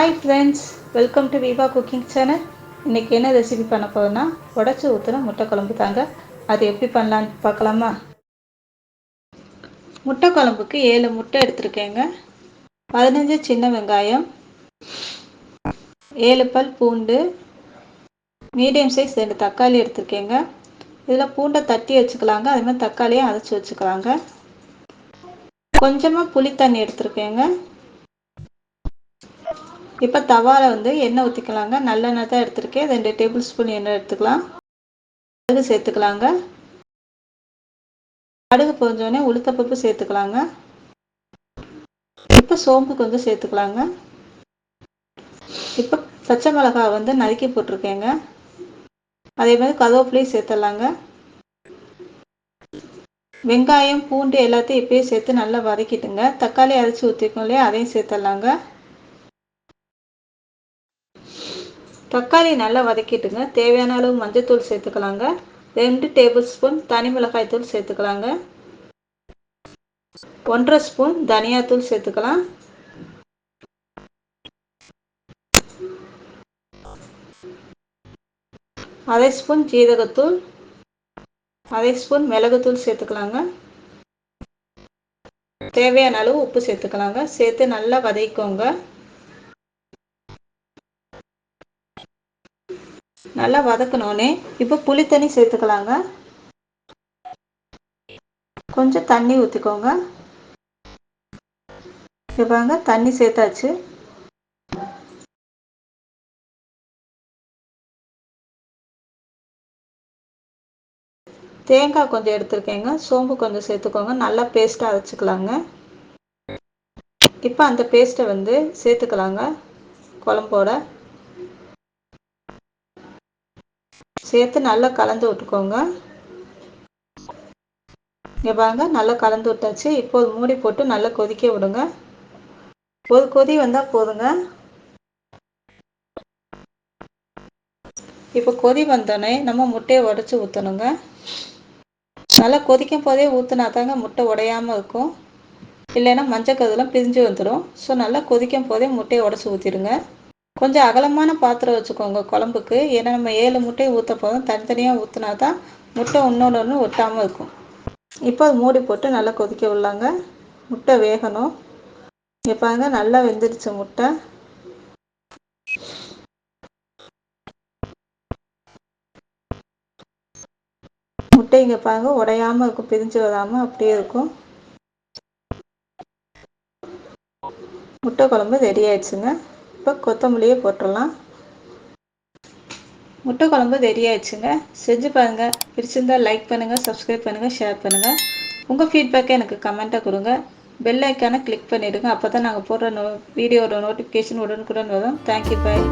Hi friends, welcome to Vivah cooking channel. இன்றைக்கி என்ன recipe பண்ண போகிறோன்னா உடச்சி ஊற்றுன முட்டை குழம்பு தாங்க. அது எப்படி பண்ணலான்னு பார்க்கலாமா? முட்டை குழம்புக்கு 7 முட்டை எடுத்துருக்கேங்க, 15 சின்ன வெங்காயம், 7 பல் பூண்டு, மீடியம் சைஸ் 2 தக்காளி எடுத்துருக்கேங்க. இதில் பூண்டை தட்டி வச்சுக்கலாங்க, அதுமாதிரி தக்காளியை அரைச்சி வச்சுக்கலாங்க. கொஞ்சமாக புளி தண்ணி எடுத்துருக்கேங்க. இப்போ தவாவில் எண்ணெய் ஊற்றிக்கலாங்க. நல்லெண்ணெய் தான் எடுத்துருக்கேன். 2 டேபிள் ஸ்பூன் எண்ணெய் எடுத்துக்கலாம். கடுகு சேர்த்துக்கலாங்க. கடுகு பொரிஞ்சோடனே உளுத்தப்பருப்பு சேர்த்துக்கலாங்க. இப்போ சோம்பு கொஞ்சம் சேர்த்துக்கலாங்க. இப்போ பச்சை மிளகாய் நறுக்கி போட்டிருக்கேங்க. அதே மாதிரி கருவேப்பிலையும் சேர்த்துடலாங்க. வெங்காயம் பூண்டு எல்லாத்தையும் இப்பயே சேர்த்து நல்லா வதக்கிட்டுங்க. தக்காளி அரைச்சி ஊற்றிருக்கோம் இல்லையா, அதையும் சேர்த்துடலாங்க. தக்காளி நல்லா வதக்கிட்டுங்க. தேவையான அளவு மஞ்சள்தூள் சேர்த்துக்கலாங்க. 2 டேபிள் ஸ்பூன் தனி மிளகாய் தூள் சேர்த்துக்கலாங்க. 1.5 ஸ்பூன் தனியாத்தூள் சேர்த்துக்கலாம். அரை ஸ்பூன் ஜீரகத்தூள், அரை ஸ்பூன் மிளகுத்தூள் சேர்த்துக்கலாங்க. தேவையான அளவு உப்பு சேர்த்துக்கலாங்க. சேர்த்து நல்லா வதக்கிக்கோங்க. நல்லா வதக்கணுன்னே இப்போ புளி தண்ணி சேர்த்துக்கலாங்க. கொஞ்சம் தண்ணி ஊற்றிக்கோங்க. இப்போ தண்ணி சேர்த்தாச்சு. தேங்காய் கொஞ்சம் எடுத்துருக்கேங்க. சோம்பு கொஞ்சம் சேர்த்துக்கோங்க. நல்லா பேஸ்ட்டாக அரைச்சிக்கலாங்க. இப்போ அந்த பேஸ்ட்டை சேர்த்துக்கலாங்க. குழம்போட சேர்த்து நல்லா கலந்து விட்டுக்கோங்க. இங்கே பாருங்க, நல்லா கலந்து விட்டாச்சு. இப்போ மூடி போட்டு நல்லா கொதிக்க விடுங்க. ஒரு கொதி வந்தால் போதுங்க. இப்போ கொதி வந்தோடனே நம்ம முட்டையை உடச்சி ஊற்றணுங்க. நல்லா கொதிக்கும் போதே ஊற்றினா தாங்க முட்டை உடையாமல் இருக்கும். இல்லைன்னா மஞ்சள் கருலாம் பிரிஞ்சு வந்துடும். ஸோ நல்லா கொதிக்கும் போதே முட்டையை உடச்சி ஊற்றிடுங்க. கொஞ்சம் அகலமான பாத்திரம் வச்சுக்கோங்க குழம்புக்கு. ஏன்னா நம்ம 7 முட்டையை ஊற்ற போதும், தனித்தனியாக ஊற்றினா தான் முட்டை ஒன்று ஒட்டாமல் இருக்கும். இப்போ மூடி போட்டு நல்லா கொதிக்க விடலாங்க. முட்டை வேகணும். இங்கே பாருங்க, நல்லா வெந்துடுச்சு முட்டை. முட்டை இங்கே பாருங்க உடையாமல் இருக்கும், பிரிஞ்சு வராமல் அப்படியே இருக்கும். முட்டை குழம்பு ரெடி ஆயிடுச்சுங்க. இப்போ கொத்தமல்லியே போட்டுடலாம். முட்டை குழம்பு ரெடி ஆயிடுச்சுங்க. செஞ்சு பாருங்கள். பிடிச்சிருந்தால் லைக் பண்ணுங்கள், சப்ஸ்கிரைப் பண்ணுங்கள், ஷேர் பண்ணுங்கள். உங்கள் ஃபீட்பேக்கை எனக்கு கமெண்ட்டாக கொடுங்க. பெல் ஐக்கானை கிளிக் பண்ணிவிடுங்க. அப்போ தான் நாங்கள் போடுற வீடியோட நோட்டிஃபிகேஷன் உடனுக்குடன் வரும். தேங்க்யூ, பாய்.